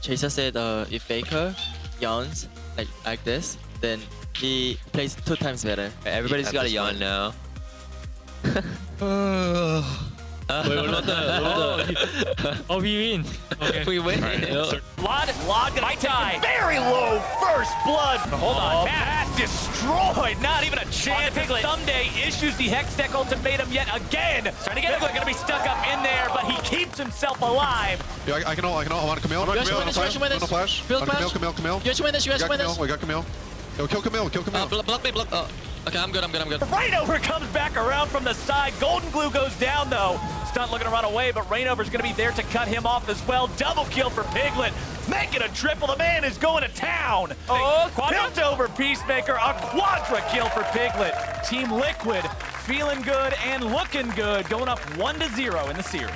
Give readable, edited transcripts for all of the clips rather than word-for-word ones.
Chaser said if Faker yawns like this, then he plays 2 times better. Everybody's got a yawn now. Oh, we win. Okay. We win. Lod gonna take very low first blood. Hold on, Matt destroyed. Not even a chance. Piglet someday issues the Hex Deck ultimatum yet again. Trying to get Piglet gonna be stuck up in there, but he keeps himself alive. Yeah, I can ult. I want Camille. You guys should win this, you guys should win this. Flash. Build flash. Camille. You guys should win this, you guys should win this. We got Camille. Yo, kill Camille. Block me. Oh. Okay, I'm good. Rainover comes back around from the side. Golden Glue goes down though. Stunt looking to run away, but Rainover's gonna be there to cut him off as well. Double kill for Piglet. Making a triple. The man is going to town. Oh, built over Peacemaker. A quadra kill for Piglet. Team Liquid feeling good and looking good. Going up 1-0 in the series.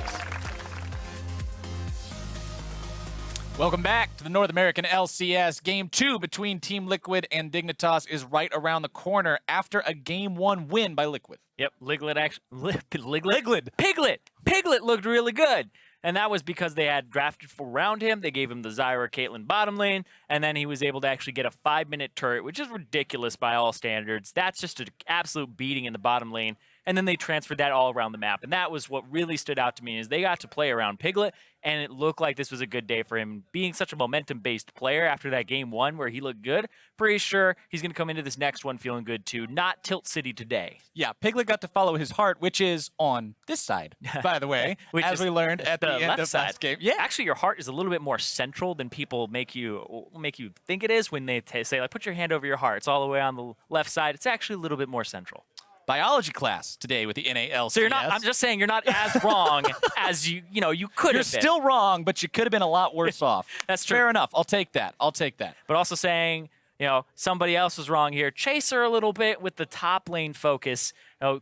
Welcome back to the North American LCS. Game 2 between Team Liquid and Dignitas is right around the corner after a Game 1 win by Liquid. Yep, Piglet looked really good. And that was because they had drafted around him. They gave him the Zyra Caitlyn bottom lane, and then he was able to actually get a 5-minute turret, which is ridiculous by all standards. That's just an absolute beating in the bottom lane. And then they transferred that all around the map. And that was what really stood out to me is they got to play around Piglet, and it looked like this was a good day for him. Being such a momentum-based player after that Game 1 where he looked good, pretty sure he's going to come into this next one feeling good too. Not Tilt City today. Yeah, Piglet got to follow his heart, which is on this side, by the way, as we learned at the end of last game. Yeah, actually, your heart is a little bit more central than people make you think it is when they say, like, put your hand over your heart. It's all the way on the left side. It's actually a little bit more central. Biology class today with the NALCS. So you're not. I'm just saying you're not as wrong as you could have been. You're still wrong, but you could have been a lot worse off. That's true. Fair enough. I'll take that. But also saying, somebody else was wrong here. Chaser a little bit with the top lane focus.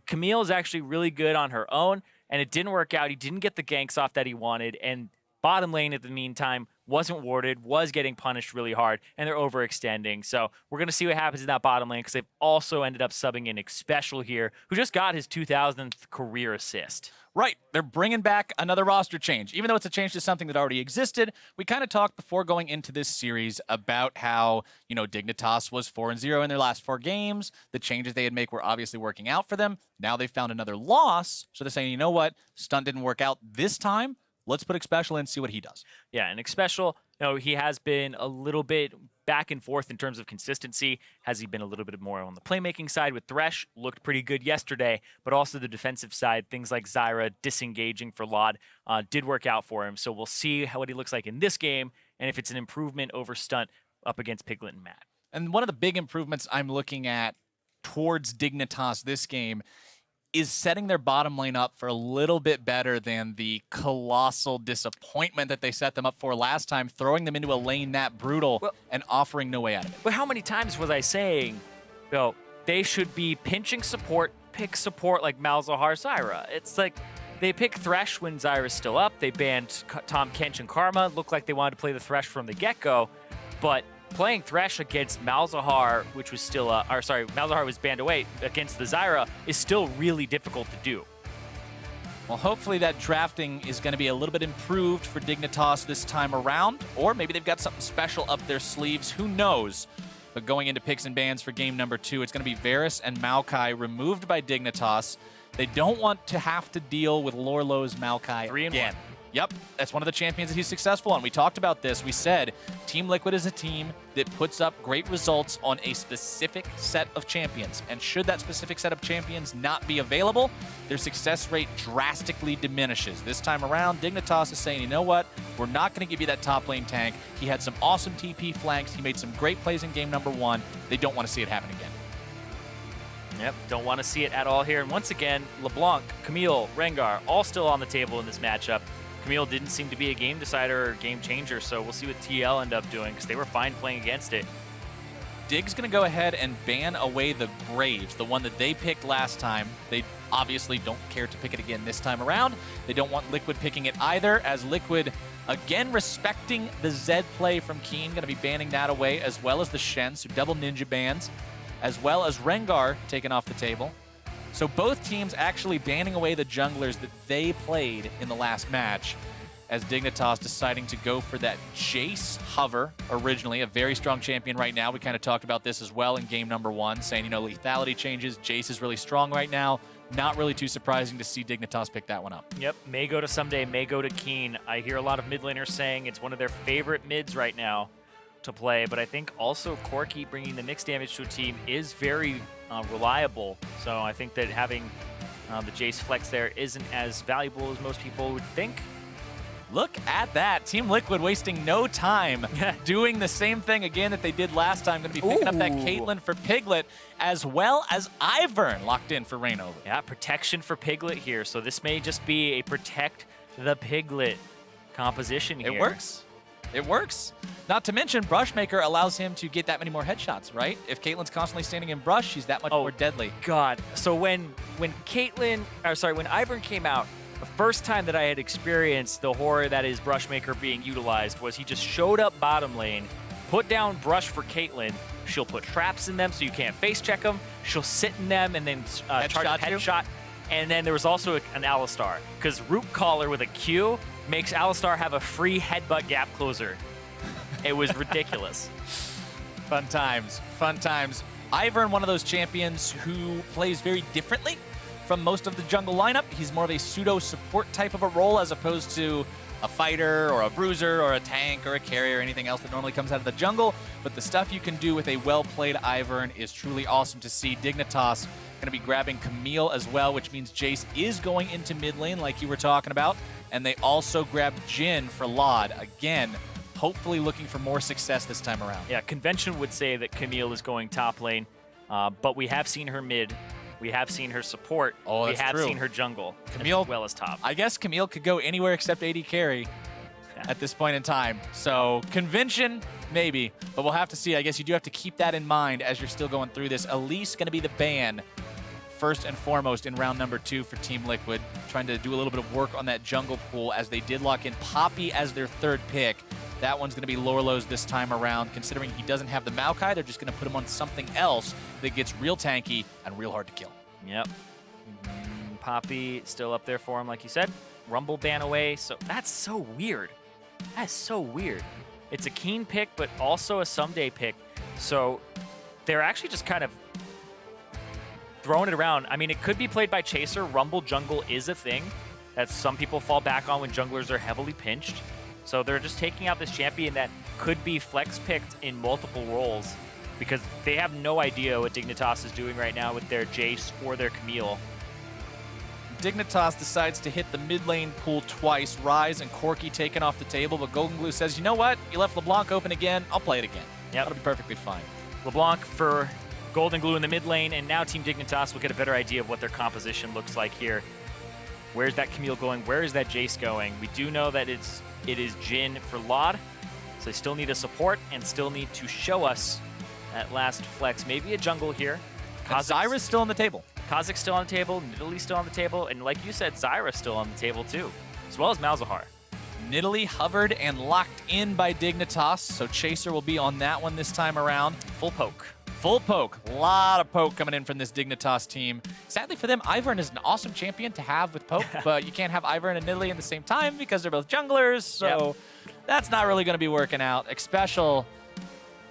Camille is actually really good on her own, and it didn't work out. He didn't get the ganks off that he wanted, and bottom lane at the meantime wasn't warded, was getting punished really hard, and they're overextending. So we're going to see what happens in that bottom lane because they've also ended up subbing in Xpecial here, who just got his 2000th career assist. Right. They're bringing back another roster change. Even though it's a change to something that already existed, we kind of talked before going into this series about how, Dignitas was 4-0 in their last 4 games. The changes they had made were obviously working out for them. Now they found another loss, so they're saying, you know what? Stunt didn't work out this time. Let's put Xpecial in and see what he does. Yeah, and Xpecial, he has been a little bit back and forth in terms of consistency. Has he been a little bit more on the playmaking side with Thresh? Looked pretty good yesterday, but also the defensive side, things like Zyra disengaging for Lod did work out for him. So we'll see what he looks like in this game and if it's an improvement over Stunt up against Piglet and Matt. And one of the big improvements I'm looking at towards Dignitas this game is setting their bottom lane up for a little bit better than the colossal disappointment that they set them up for last time, throwing them into a lane that brutal and offering no way out of it. But how many times was I saying, they should be pinching support, pick support like Malzahar Zyra? It's like they pick Thresh when Zyra's still up. They banned Tom Kench and Karma. Looked like they wanted to play the Thresh from the get-go, but playing Thresh against Malzahar, which was still, Malzahar was banned away against the Zyra, is still really difficult to do. Well, hopefully that drafting is going to be a little bit improved for Dignitas this time around, or maybe they've got something special up their sleeves. Who knows? But going into picks and bans for game number 2, it's going to be Varus and Maokai removed by Dignitas. They don't want to have to deal with Lorlo's Maokai 3-1. Yep, that's one of the champions that he's successful on. We talked about this. We said Team Liquid is a team that puts up great results on a specific set of champions. And should that specific set of champions not be available, their success rate drastically diminishes. This time around, Dignitas is saying, you know what? We're not going to give you that top lane tank. He had some awesome TP flanks. He made some great plays in game number 1. They don't want to see it happen again. Yep, don't want to see it at all here. And once again, LeBlanc, Camille, Rengar, all still on the table in this matchup. Camille didn't seem to be a game decider or game changer, so we'll see what TL end up doing because they were fine playing against it. Dig's going to go ahead and ban away the Graves, the one that they picked last time. They obviously don't care to pick it again this time around. They don't want Liquid picking it either, as Liquid, again respecting the Zed play from Keen, going to be banning that away, as well as the Shen, so double ninja bans, as well as Rengar taken off the table. So both teams actually banning away the junglers that they played in the last match. as Dignitas deciding to go for that Jace hover originally, a very strong champion right now. We kind of talked about this as well in game number 1, saying, you know, lethality changes. Jace is really strong right now. Not really too surprising to see Dignitas pick that one up. Yep, may go to someday, may go to Keen. I hear a lot of mid laners saying it's one of their favorite mids right now to play, but I think also Corki bringing the Nyx damage to a team is very reliable. So I think that having the Jace flex there isn't as valuable as most people would think. Look at that. Team Liquid wasting no time doing the same thing again that they did last time. Going to be picking up that Caitlyn for Piglet, as well as Ivern locked in for Reignover. Yeah, protection for Piglet here. So this may just be a protect the Piglet composition here. It works. It works. Not to mention, Brushmaker allows him to get that many more headshots, right? If Caitlyn's constantly standing in brush, she's that much more deadly. God. So when Ivern came out, the first time that I had experienced the horror that is Brushmaker being utilized was he just showed up bottom lane, put down Brush for Caitlyn. She'll put traps in them so you can't face check them. She'll sit in them and then charge a headshot. And then there was also an Alistar, because Root Caller with a Q makes Alistar have a free headbutt gap closer. It was ridiculous. Fun times, fun times. Ivern, one of those champions who plays very differently from most of the jungle lineup. He's more of a pseudo-support type of a role as opposed to a fighter or a bruiser or a tank or a carrier or anything else that normally comes out of the jungle. But the stuff you can do with a well-played Ivern is truly awesome to see. Dignitas going to be grabbing Camille as well, which means Jace is going into mid lane like you were talking about. And they also grabbed Jhin for Laud. Again, hopefully looking for more success this time around. Yeah, convention would say that Camille is going top lane, but we have seen her mid. We have seen her support. Oh, we have true. seen her jungle, Camille, as well as top. I guess Camille could go anywhere except AD carry at this point in time. So convention, maybe, but we'll have to see. I guess you do have to keep that in mind as you're still going through this. Elise going to be the ban first and foremost in round number 2 for Team Liquid, trying to do a little bit of work on that jungle pool as they did lock in Poppy as their 3rd pick. That one's going to be Lorlo's this time around. Considering he doesn't have the Maokai, they're just going to put him on something else that gets real tanky and real hard to kill. Yep. Poppy still up there for him, like you said. Rumble ban away, so that's so weird. That's so weird. It's a Keen pick, but also a Someday pick. So they're actually just kind of throwing it around. I mean, it could be played by Chaser. Rumble jungle is a thing that some people fall back on when junglers are heavily pinched. So they're just taking out this champion that could be flex picked in multiple roles because they have no idea what Dignitas is doing right now with their Jace or their Camille. Dignitas decides to hit the mid lane pool twice. Rise and Corki taken off the table, but Golden Glue says, you know what? You left LeBlanc open again. I'll play it again. Yep. That'll be perfectly fine. LeBlanc for Golden Glue in the mid lane, and now Team Dignitas will get a better idea of what their composition looks like here. Where's that Camille going? Where is that Jace going? We do know that it is Jhin for Laud, so they still need a support and still need to show us that last flex. Maybe a jungle here. Zyra's still on the table. Kha'Zix's still on the table, Nidalee's still on the table, and like you said, Zyra's still on the table too, as well as Malzahar. Nidalee hovered and locked in by Dignitas, so Chaser will be on that one this time around. Full poke. Full poke. A lot of poke coming in from this Dignitas team. Sadly for them, Ivern is an awesome champion to have with poke, but you can't have Ivern and Nidalee at the same time because they're both junglers, so that's not really going to be working out. Xpecial,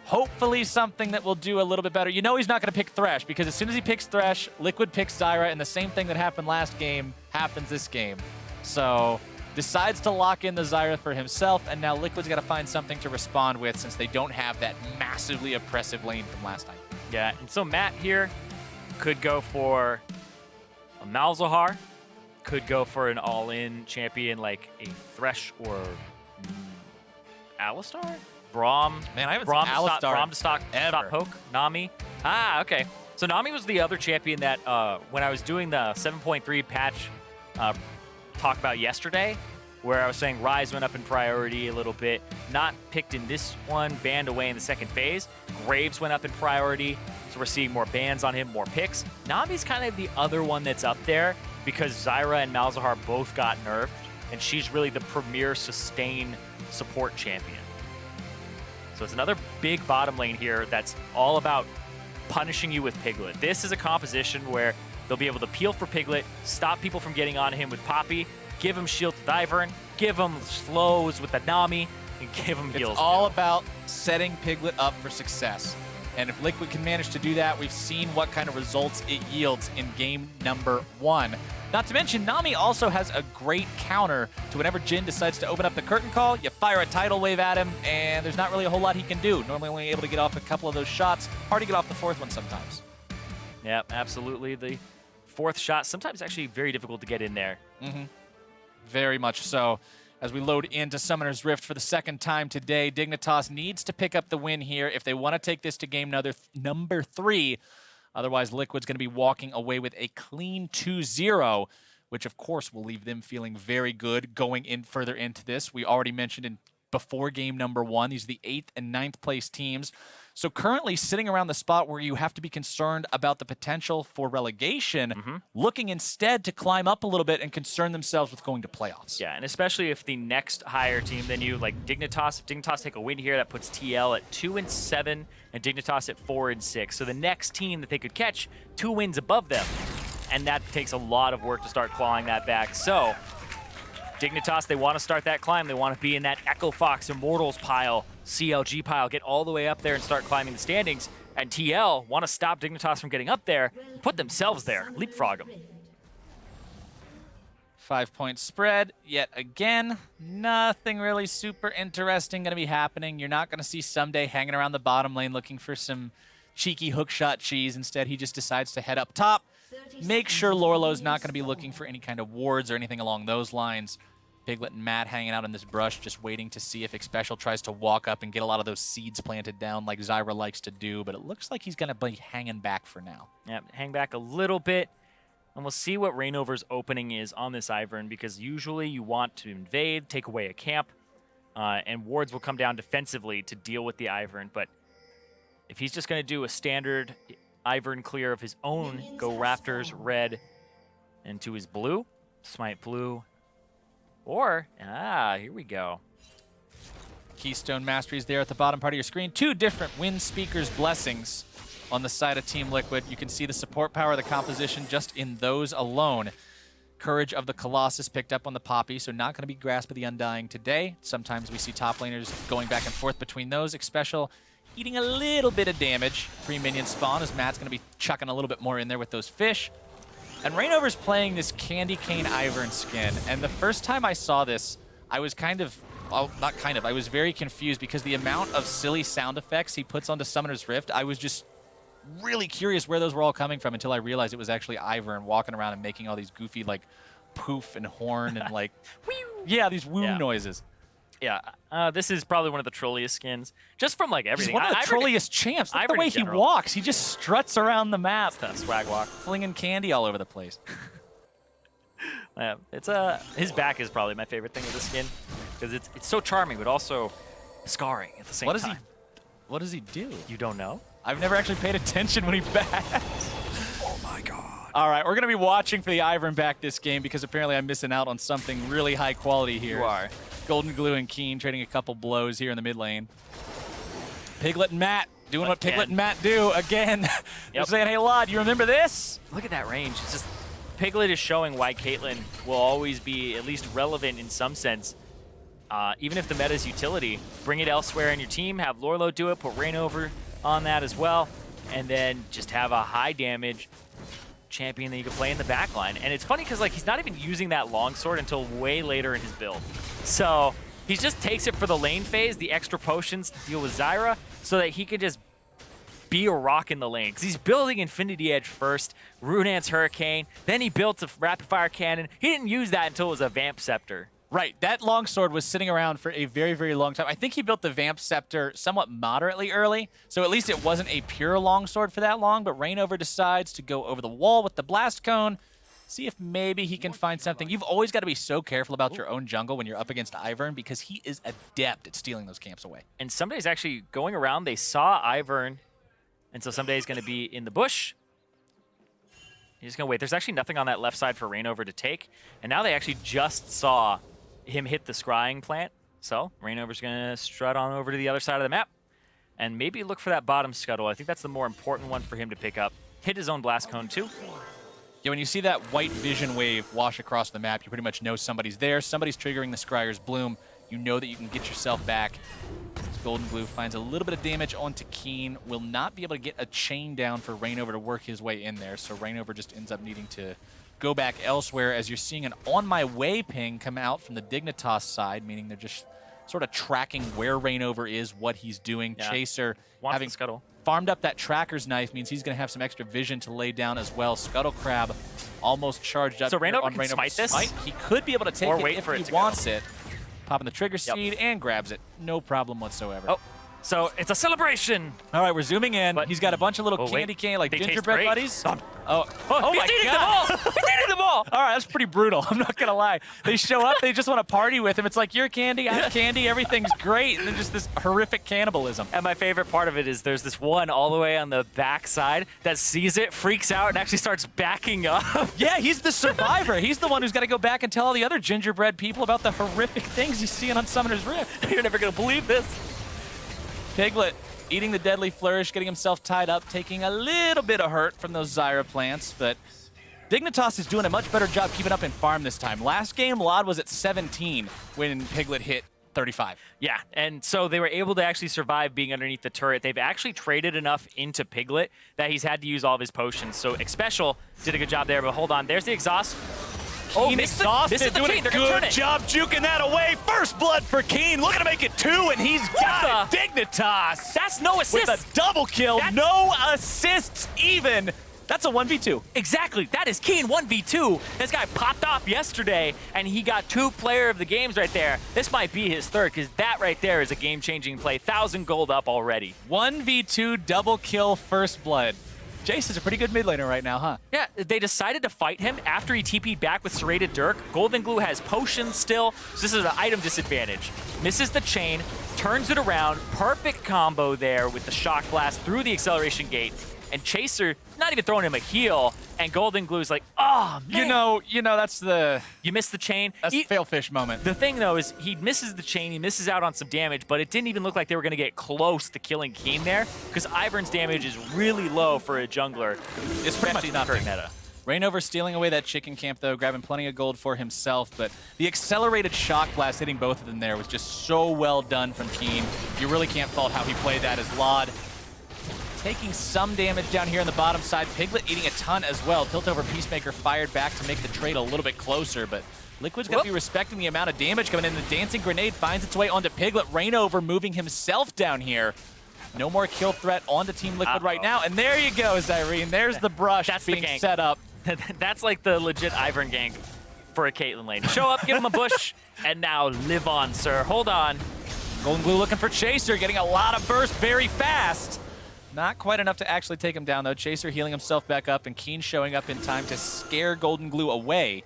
hopefully something that will do a little bit better. You know he's not going to pick Thresh because as soon as he picks Thresh, Liquid picks Zyra, and the same thing that happened last game happens this game. So decides to lock in the Zyra for himself, and now Liquid's got to find something to respond with since they don't have that massively oppressive lane from last time. Yeah, and so Matt here could go for a Malzahar, could go for an all-in champion like a Thresh or Alistar? Braum. Man, I haven't Braum seen Alistar Braum to stop poke. Nami. Ah, okay. So Nami was the other champion that when I was doing the 7.3 patch talk about yesterday, where I was saying Rise went up in priority a little bit, not picked in this one, banned away in the second phase. Graves went up in priority, so we're seeing more bans on him, more picks. Nami's kind of the other one that's up there because Zyra and Malzahar both got nerfed, and she's really the premier sustain support champion. So it's another big bottom lane here that's all about punishing you with Piglet. This is a composition where they'll be able to peel for Piglet, stop people from getting on him with Poppy, give him shield to Ivern, give him slows with the Nami and give him heals. It's all about setting Piglet up for success. And if Liquid can manage to do that, we've seen what kind of results it yields in game number 1. Not to mention, Nami also has a great counter to whenever Jin decides to open up the curtain call. You fire a tidal wave at him, and there's not really a whole lot he can do. Normally only able to get off a couple of those shots. Hard to get off the 4th one sometimes. Yeah, absolutely. The 4th shot, sometimes actually very difficult to get in there. Very much so. As we load into Summoner's Rift for the 2nd time today, Dignitas needs to pick up the win here if they want to take this to game number 3. Otherwise, Liquid's going to be walking away with a clean 2-0, which of course will leave them feeling very good going in further into this. We already mentioned before game number 1, these are the 8th and 9th place teams. So currently sitting around the spot where you have to be concerned about the potential for relegation, looking instead to climb up a little bit and concern themselves with going to playoffs. Yeah, and especially if the next higher team than you, like Dignitas, if Dignitas take a win here, that puts TL at 2-7 and Dignitas at 4-6. So the next team that they could catch, 2 wins above them. And that takes a lot of work to start clawing that back. So Dignitas, they want to start that climb. They want to be in that Echo Fox Immortals pile, CLG pile, get all the way up there and start climbing the standings. And TL want to stop Dignitas from getting up there, put themselves there, leapfrog them. 5-point spread yet again. Nothing really super interesting going to be happening. You're not going to see Someday hanging around the bottom lane looking for some cheeky hookshot cheese. Instead, he just decides to head up top. Make sure Lorlo's not going to be looking for any kind of wards or anything along those lines. Piglet and Matt hanging out in this brush, just waiting to see if Xpecial tries to walk up and get a lot of those seeds planted down like Zyra likes to do, but it looks like he's going to be hanging back for now. Yeah, hang back a little bit, and we'll see what Reignover's opening is on this Ivern, because usually you want to invade, take away a camp, and wards will come down defensively to deal with the Ivern, but if he's just going to do a standard Ivern clear of his own, go Raptors red into his blue, smite blue, or, here we go. Keystone Masteries there at the bottom part of your screen. 2 different Wind Speaker's Blessings on the side of Team Liquid. You can see the support power of the composition just in those alone. Courage of the Colossus picked up on the Poppy, so not going to be Grasp of the Undying today. Sometimes we see top laners going back and forth between those. Xpecial eating a little bit of damage pre-minion spawn, as Matt's going to be chucking a little bit more in there with those fish. And Reignover's playing this Candy Cane Ivern skin, and the first time I saw this, I was I was very confused because the amount of silly sound effects he puts onto Summoner's Rift, I was just really curious where those were all coming from until I realized it was actually Ivern walking around and making all these goofy, like, poof and horn and, like, yeah, these woo noises. Yeah, this is probably one of the trolliest skins, just from, like, everything. He's one of the trolliest champs. Look at the way he walks. He just struts around the map. It's swag walk. Flinging candy all over the place. Yeah, his back is probably my favorite thing of the skin, because it's so charming, but also scarring at the same time. What does he do? You don't know? I've never actually paid attention when he backs. Oh my god. All right, we're going to be watching for the Ivern back this game because apparently I'm missing out on something really high quality here. You are. Golden Glue and Keen trading a couple blows here in the mid lane. Piglet and Matt doing what Piglet and Matt do again. They're saying, hey, Lod, you remember this? Look at that range. It's just, Piglet is showing why Caitlyn will always be at least relevant in some sense. Even if the meta is utility, bring it elsewhere in your team, have Lorlo do it, put Reignover on that as well, and then just have a high damage champion that you can play in the backline. And it's funny because, like, he's not even using that longsword until way later in his build. So he just takes it for the lane phase, the extra potions to deal with Zyra, so that he can just be a rock in the lane. Because he's building Infinity Edge first, Runeant's Hurricane, then he built a Rapid Fire Cannon. He didn't use that until it was a Vamp Scepter. Right, that longsword was sitting around for a very, very long time. I think he built the Vamp Scepter somewhat moderately early, so at least it wasn't a pure longsword for that long, but Reignover decides to go over the wall with the Blast Cone, see if maybe he can find something. You've always got to be so careful about your own jungle when you're up against Ivern because he is adept at stealing those camps away. And Someday's actually going around. They saw Ivern, and so Someday's going to be in the bush. He's going to wait. There's actually nothing on that left side for Reignover to take, and now they actually just saw him hit the scrying plant. So Reignover's going to strut on over to the other side of the map and maybe look for that bottom scuttle. I think that's the more important one for him to pick up. Hit his own Blast Cone too. Yeah, when you see that white vision wave wash across the map, you pretty much know somebody's there. Somebody's triggering the Scryer's Bloom. You know that you can get yourself back. As Golden Glue finds a little bit of damage onto Keen. Will not be able to get a chain down for Rainover to work his way in there. So Rainover just ends up needing to go back elsewhere as you're seeing an on my way ping come out from the Dignitas side, meaning they're just sort of tracking where Rainover is, what he's doing. Yeah. Chaser having Scuttle. farmed up that tracker's knife means he's going to have some extra vision to lay down as well. Scuttle Crab almost charged up So Rainover on can Rainover's smite this? He could be able to take Or it wait if for it he to go. wants it. Popping the trigger seed and grabs it. No problem whatsoever. Oh, so it's a celebration. All right, we're zooming in. But- He's got a bunch of little Oh, wait. candy cane, like They taste gingerbread great. buddies. Oh, Oh he's my eating God. them all. He's eating them all. All right, that's pretty brutal. I'm not going to lie. They show up, they just want to party with him. It's like, you're candy, I'm candy, everything's great. And then just this horrific cannibalism. And my favorite part of it is there's this one all the way on the back side that sees it, freaks out, and actually starts backing up. Yeah, he's the survivor. He's the one who's got to go back and tell all the other gingerbread people about the horrific things he's seeing on Summoner's Rift. You're never going to believe this. Piglet eating the deadly flourish, getting himself tied up, taking a little bit of hurt from those Zyra plants, but Dignitas is doing a much better job keeping up in farm this time. Last game, Lod was at 17 when Piglet hit 35. Yeah, and so they were able to actually survive being underneath the turret. They've actually traded enough into Piglet that he's had to use all of his potions. So Xpecial did a good job there, but hold on. There's the exhaust. Oh, Keen missed exhausted, the doing chain. a They're gonna turn good it. job juking that away. First blood for Keen, looking to make it 2, and he's got the- it. Dignitas That's no assist. with a double kill, That's- no assists even. That's a 1v2. Exactly. That is Keen 1v2. This guy popped off yesterday, and he got 2 player of the games right there. This might be his third, because that right there is a game-changing play. 1,000 gold up already. 1v2 double kill first blood. Jace is a pretty good mid laner right now, huh? Yeah, they decided to fight him after he TP'd back with Serrated Dirk. Golden Glue has potions still, so this is an item disadvantage. Misses the chain, turns it around, perfect combo there with the shock blast through the acceleration gate. And Chaser, not even throwing him a heal, and Golden Glue's like, oh, man. You know that's the You missed the chain. failfish moment. The thing, though, is he misses the chain, he misses out on some damage, but it didn't even look like they were going to get close to killing Keen there, because Ivern's damage is really low for a jungler. It's pretty much especially in the current nothing. meta. Rainover stealing away that chicken camp, though, grabbing plenty of gold for himself, but the accelerated shock blast hitting both of them there was just so well done from Keen. You really can't fault how he played that as Lod. Taking some damage down here on the bottom side. Piglet eating a ton as well. Tilt-over Peacemaker fired back to make the trade a little bit closer, but Liquid's got to be respecting the amount of damage coming in. The Dancing Grenade finds its way onto Piglet. Rainover moving himself down here. No more kill threat onto Team Liquid right now. And there you go, Zyrene. There's the brush That's the being gank. set up. That's like the legit Ivern gank for a Caitlyn lane. Show up, give him a bush, and now live on, sir. Hold on. Golden Glue looking for Chaser, getting a lot of burst very fast. Not quite enough to actually take him down, though. Chaser healing himself back up, and Keen showing up in time to scare Golden Glue away.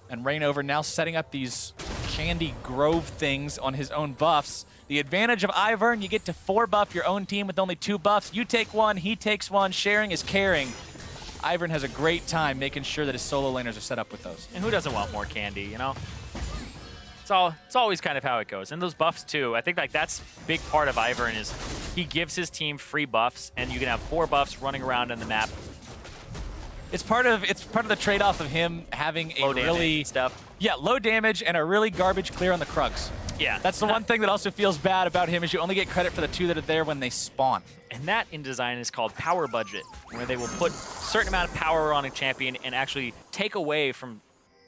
And Rainover now setting up these Candy Grove things on his own buffs. The advantage of Ivern, you get to 4-buff your own team with only 2 buffs. You take 1, he takes 1. Sharing is caring. Ivern has a great time making sure that his solo laners are set up with those. And who doesn't want more candy, you know? It's always kind of how it goes. And those buffs, too. I think like that's a big part of Ivern is he gives his team free buffs, and you can have 4 buffs running around in the map. It's part of the trade-off of him having a Low damage really stuff. Yeah, low damage and a really garbage clear on the Krugs. Yeah. That's the one thing that also feels bad about him is you only get credit for the 2 that are there when they spawn. And that in design is called power budget, where they will put a certain amount of power on a champion and actually take away from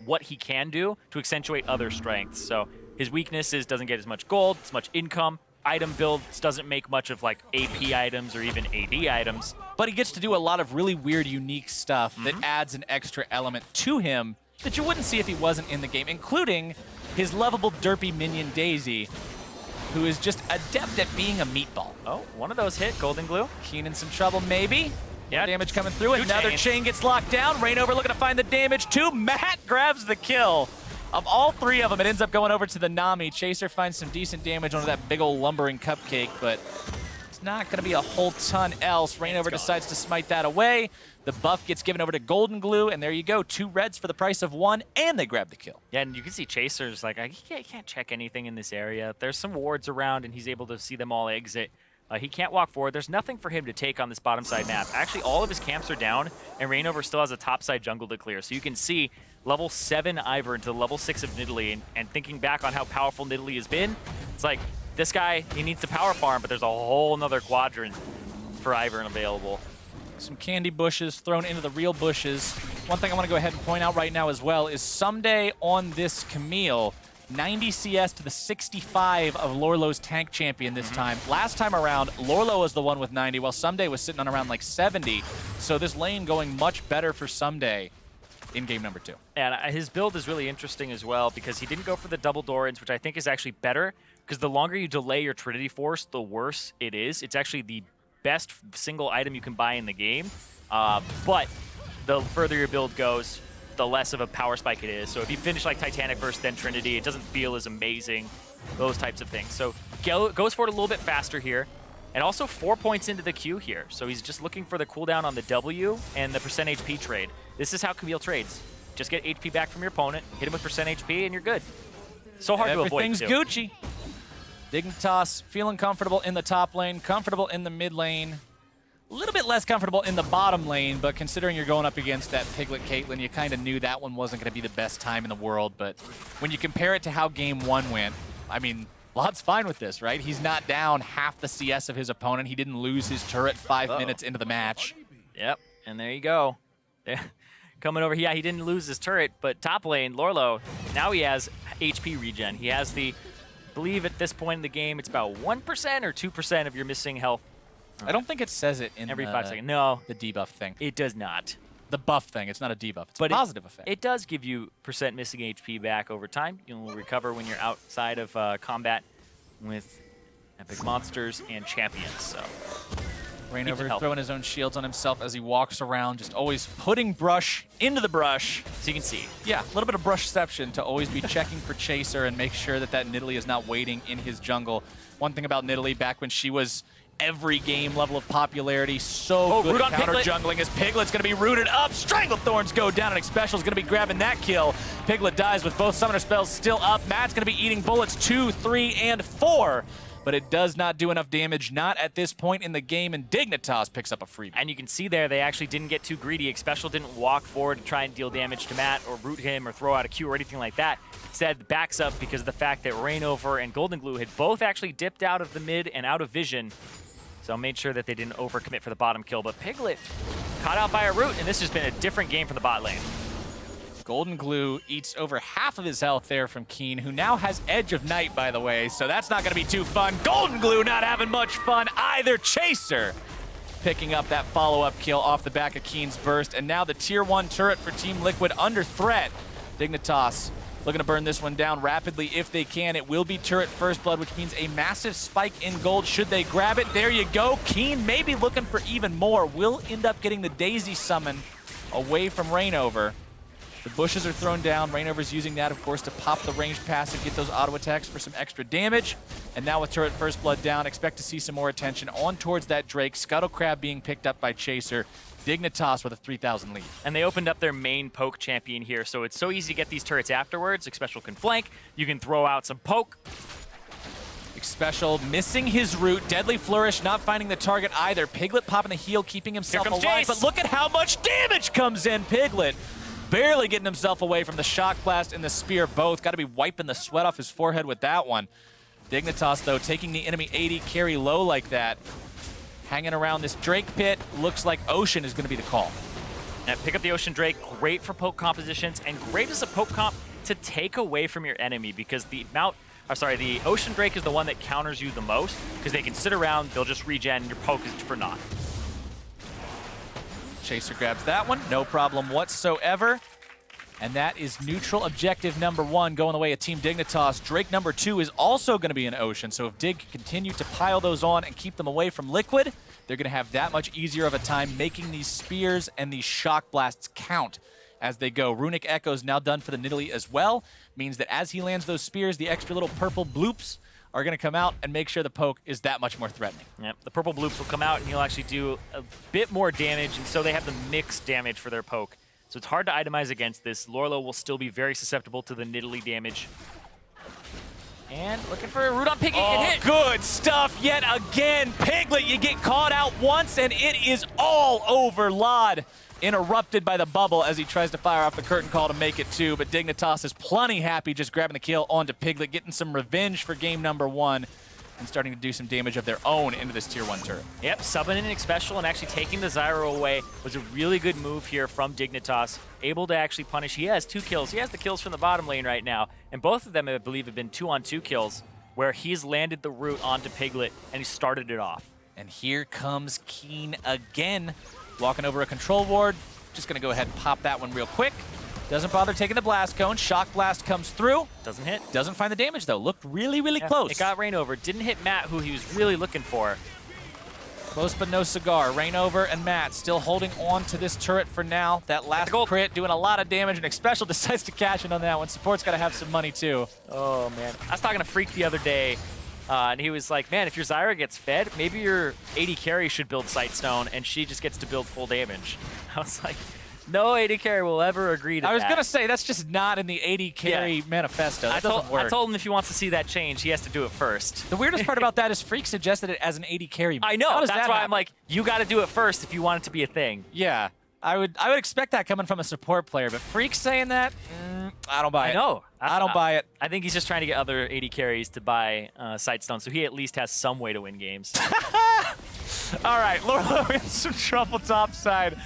what he can do to accentuate other strengths. So his weaknesses doesn't get as much gold, as much income. Item builds doesn't make much of like AP items or even AD items. But he gets to do a lot of really weird, unique stuff that adds an extra element to him that you wouldn't see if he wasn't in the game, including his lovable derpy minion Daisy, who is just adept at being a meatball. Oh, one of those hit, Golden Glue. Keen in some trouble, maybe. Yeah. More damage coming through. Two Another chain. chain gets locked down. Rainover looking to find the damage too. Matt grabs the kill. Of all 3 of them, it ends up going over to the Nami. Chaser finds some decent damage onto that big old lumbering cupcake, but it's not going to be a whole ton else. Rainover decides to smite that away. The buff gets given over to Golden Glue, and there you go. 2 reds for the price of 1, and they grab the kill. Yeah, and you can see Chaser's like, he can't check anything in this area. There's some wards around, and he's able to see them all exit. He can't walk forward. There's nothing for him to take on this bottom side map. Actually, all of his camps are down, and Reignover still has a top side jungle to clear. So you can see level 7 Ivor into level 6 of Nidalee, and thinking back on how powerful Nidalee has been, it's like, this guy, he needs to power farm, but there's a whole nother quadrant for Ivor available. Some candy bushes thrown into the real bushes. One thing I want to go ahead and point out right now as well is someday on this Camille, 90 CS to the 65 of Lorlo's tank champion this time. Last time around, Lorlo was the one with 90, while Someday was sitting on around like 70. So this lane going much better for Someday in game number 2. And his build is really interesting as well because he didn't go for the double Dorans, which I think is actually better because the longer you delay your Trinity Force, the worse it is. It's actually the best single item you can buy in the game, but the further your build goes, the less of a power spike it is. So if you finish like Titanic first, then Trinity, it doesn't feel as amazing, those types of things. So goes for it a little bit faster here, and also 4 points into the queue here. So he's just looking for the cooldown on the W and the percent HP trade. This is how Camille trades. Just get HP back from your opponent, hit him with percent HP, and you're good. So hard to avoid, Everything's Gucci. Dignitas feeling comfortable in the top lane, comfortable in the mid lane. A little bit less comfortable in the bottom lane, but considering you're going up against that Piglet Caitlyn, you kind of knew that one wasn't going to be the best time in the world. But when you compare it to how game 1 went, I mean, Lod's fine with this, right? He's not down half the CS of his opponent. He didn't lose his turret 5 minutes into the match. Yep, and there you go. Coming over, yeah, he didn't lose his turret, but top lane, Lorlo, now he has HP regen. He has the, I believe at this point in the game, it's about 1% or 2% of your missing health. I don't think it says it in Every 5 seconds. No, the debuff thing. it does not. The buff thing. It's not a debuff. It's But a positive effect. It does give you percent missing HP back over time. You'll recover when you're outside of combat with epic monsters and champions. So Reignover throwing his own shields on himself as he walks around, just always putting brush into the brush. So you can see. Yeah, a little bit of brushception to always be checking for Chaser and make sure that Nidalee is not waiting in his jungle. One thing about Nidalee back when she was every game level of popularity, so good at counter jungling as Piglet's going to be rooted up. Stranglethorns go down, and Xpecial's going to be grabbing that kill. Piglet dies with both summoner spells still up. Matt's going to be eating bullets 2, 3, and 4. But it does not do enough damage, not at this point in the game, and Dignitas picks up a freebie. And you can see there, they actually didn't get too greedy. Xpecial didn't walk forward to try and deal damage to Matt or root him or throw out a Q or anything like that. Instead, backs up because of the fact that Reignover and Golden Glue had both actually dipped out of the mid and out of vision. So made sure that they didn't overcommit for the bottom kill. But Piglet caught out by a root, and this has been a different game for the bot lane. Golden Glue eats over half of his health there from Keen, who now has Edge of Night, by the way, so that's not going to be too fun. Golden Glue not having much fun either. Chaser picking up that follow-up kill off the back of Keen's burst, and now the Tier 1 turret for Team Liquid under threat. Dignitas looking to burn this one down rapidly if they can. It will be turret first blood, which means a massive spike in gold should they grab it. There you go. Keen maybe looking for even more. Will end up getting the Daisy summon away from Reignover. The bushes are thrown down. Reignover's using that, of course, to pop the ranged passive, get those auto attacks for some extra damage. And now with turret first blood down, expect to see some more attention on towards that Drake. Scuttle Crab being picked up by Chaser. Dignitas with a 3,000 lead. And they opened up their main poke champion here, so it's so easy to get these turrets afterwards. Xpecial can flank. You can throw out some poke. Xpecial missing his root. Deadly Flourish not finding the target either. Piglet popping the heal, keeping himself alive. Jace. But look at how much damage comes in. Piglet barely getting himself away from the Shock Blast and the Spear both. Got to be wiping the sweat off his forehead with that one. Dignitas, though, taking the enemy 80 carry low like that. Hanging around this Drake pit. Looks like Ocean is going to be the call. And pick up the Ocean Drake. Great for poke compositions, and great as a poke comp to take away from your enemy because the Ocean Drake is the one that counters you the most because they can sit around, they'll just regen, and your poke is for naught. Chaser grabs that one, no problem whatsoever. And that is neutral objective number 1 going the way of Team Dignitas. Drake number 2 is also going to be an Ocean, so if Dig can continue to pile those on and keep them away from Liquid, they're going to have that much easier of a time making these Spears and these Shock Blasts count as they go. Runic Echo's now done for the Nidalee as well. Means that as he lands those Spears, the extra little purple bloops are going to come out and make sure the poke is that much more threatening. Yep, the purple bloops will come out and he'll actually do a bit more damage, and so they have the mixed damage for their poke. So it's hard to itemize against this. Lorlo will still be very susceptible to the Nidalee damage. And looking for a root on Piggy. Oh, It hit. good stuff yet again. Piglet, you get caught out once, and it is all over. Lod interrupted by the bubble as he tries to fire off the curtain call to make it 2, but Dignitas is plenty happy just grabbing the kill onto Piglet, getting some revenge for game number 1, and starting to do some damage of their own into this tier 1 turret. Yep, subbing in special and actually taking the Zyro away was a really good move here from Dignitas. Able to actually punish. He has 2 kills. He has the kills from the bottom lane right now, and both of them, I believe, have been 2-on-2 kills, where he's landed the root onto Piglet and he started it off. And here comes Keen again, walking over a control ward. Just gonna go ahead and pop that one real quick. Doesn't bother taking the blast cone. Shock blast comes through. Doesn't hit. Doesn't find the damage though. Looked really, really close. It got Rainover. Didn't hit Matt, who he was really looking for. Close but no cigar. Rainover and Matt still holding on to this turret for now. That last crit doing a lot of damage, and Special decides to cash in on that one. Support's got to have some money too. Oh, man. I was talking to Freak the other day, and he was like, man, if your Zyra gets fed, maybe your AD carry should build Sightstone, and she just gets to build full damage. I was like, no AD carry will ever agree to that. I was going to say, that's just not in the AD carry manifesto. That doesn't work. I told him if he wants to see that change, he has to do it first. The weirdest part about that is Freak suggested it as an AD carry. I know. That's why happen? I'm like, you got to do it first if you want it to be a thing. Yeah. I would expect that coming from a support player, but Freak saying that, I don't buy it. I know. I don't buy it. I think he's just trying to get other AD carries to buy Sightstone, so he at least has some way to win games. All right, Lorlo in some trouble topside.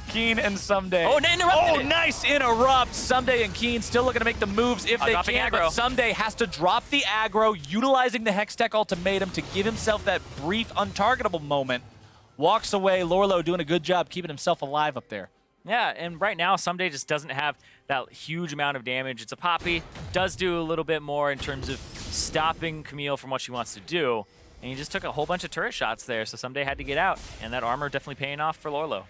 Keen and Someday. Oh, they interrupted it. Nice interrupt. Someday and Keen still looking to make the moves if they dropping can, aggro. but Someday has to drop the aggro, utilizing the Hextech ultimatum to give himself that brief untargetable moment. Walks away. Lorlo doing a good job keeping himself alive up there. Yeah, and right now, Someday just doesn't have that huge amount of damage. It's a Poppy. Does do a little bit more in terms of stopping Camille from what she wants to do. And he just took a whole bunch of turret shots there, so Someday had to get out. And that armor definitely paying off for Lorlo.